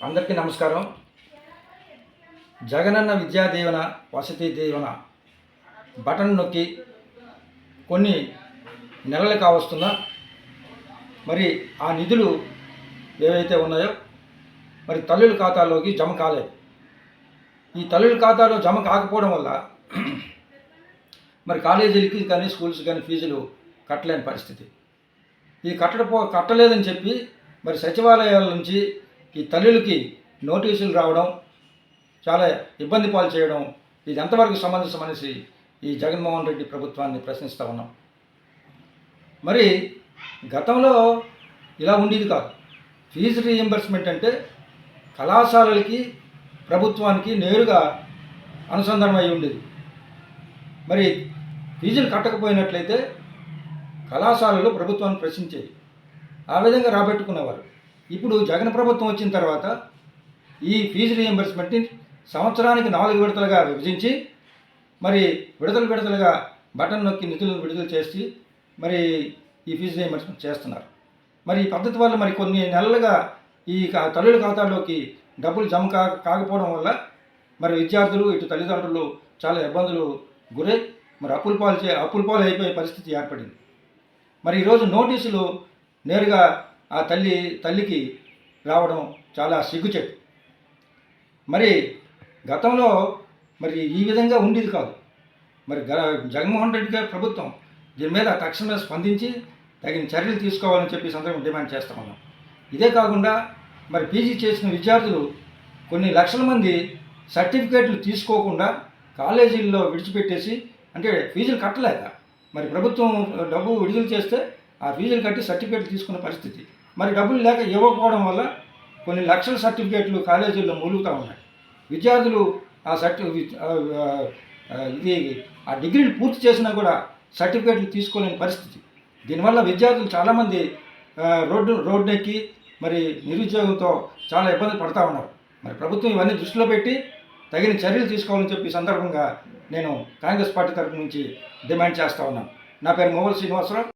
అందరికీ నమస్కారం. జగనన్న విద్యా దీవెన, వసతి దీవెన బటన్ నొక్కి కొన్ని నెలలు కావస్తున్నా మరి ఆ నిధులు ఏవైతే ఉన్నాయో మరి తల్లుల ఖాతాలోకి జమ కాలేదు. ఈ తల్లుల ఖాతాలో జమ కాకపోవడం వల్ల మరి కాలేజీలకి కానీ స్కూల్స్ కానీ ఫీజులు కట్టలేని పరిస్థితి. ఈ కట్టలేదని చెప్పి మరి సచివాలయాల నుంచి ఈ తల్లులకి నోటీసులు రావడం, చాలా ఇబ్బంది పాలు చేయడం, ఇది ఎంతవరకు సమంజసమనేసి ఈ జగన్మోహన్ రెడ్డి ప్రభుత్వాన్ని ప్రశ్నిస్తూ ఉన్నాం. మరి గతంలో ఇలా ఉండేది కాదు. ఫీజు రీయింబర్స్మెంట్ అంటే కళాశాలలకి ప్రభుత్వానికి నేరుగా అనుసంధానం అయి ఉండేది. మరి ఫీజులు కట్టకపోయినట్లయితే కళాశాలలు ప్రభుత్వాన్ని ప్రశ్నించేవి, ఆ విధంగా రాబెట్టుకునేవారు. ఇప్పుడు జగన్ ప్రభుత్వం వచ్చిన తర్వాత ఈ ఫీజు రీయింబర్స్మెంట్ని సంవత్సరానికి 4 విడతలుగా విభజించి మరి విడతలుగా బటన్ నొక్కి నిధులను విడుదల చేసి మరి ఈ ఫీజు రీయింబర్స్మెంట్ చేస్తున్నారు. మరి ఈ పద్ధతి వల్ల మరి కొన్ని నెలలుగా ఈ తల్లుల ఖాతాల్లోకి డబ్బులు జమ కాకపోవడం వల్ల మరి విద్యార్థులు ఇటు తల్లిదండ్రులు చాలా ఇబ్బందులు గురై మరి అప్పుల పాలు అయిపోయే పరిస్థితి ఏర్పడింది. మరి ఈరోజు నోటీసులు నేరుగా ఆ తల్లికి రావడం చాలా సిగ్గుచేటు. మరి గతంలో మరి ఈ విధంగా ఉండేది కాదు. మరి జగన్మోహన్ రెడ్డి గారి ప్రభుత్వం దీని మీద తక్షణమే స్పందించి తగిన చర్యలు తీసుకోవాలని చెప్పి సందర్భం డిమాండ్ చేస్తా ఉన్నాం. ఇదే కాకుండా మరి పీజీ చేసిన విద్యార్థులు కొన్ని లక్షల మంది సర్టిఫికేట్లు తీసుకోకుండా కాలేజీల్లో విడిచిపెట్టేసి, అంటే ఫీజులు కట్టలేక మరి ప్రభుత్వం డబ్బు విడుదల చేస్తే ఆ ఫీజులు కట్టి సర్టిఫికేట్లు తీసుకున్న పరిస్థితి. మరి డబ్బులు లేక ఇవ్వకపోవడం వల్ల కొన్ని లక్షల సర్టిఫికేట్లు కాలేజీల్లో మూలుగుతూ ఉన్నాయి. విద్యార్థులు ఆ డిగ్రీలు పూర్తి చేసినా కూడా సర్టిఫికేట్లు తీసుకోలేని పరిస్థితి. దీనివల్ల విద్యార్థులు చాలామంది రోడ్డెక్కి మరి నిరుద్యోగంతో చాలా ఇబ్బంది పడతా ఉన్నారు. మరి ప్రభుత్వం ఇవన్నీ దృష్టిలో పెట్టి తగిన చర్యలు తీసుకోవాలని చెప్పి సందర్భంగా నేను కాంగ్రెస్ పార్టీ తరఫు నుంచి డిమాండ్ చేస్తూ ఉన్నాను. నా పేరు మోవల్ శ్రీనివాసరావు.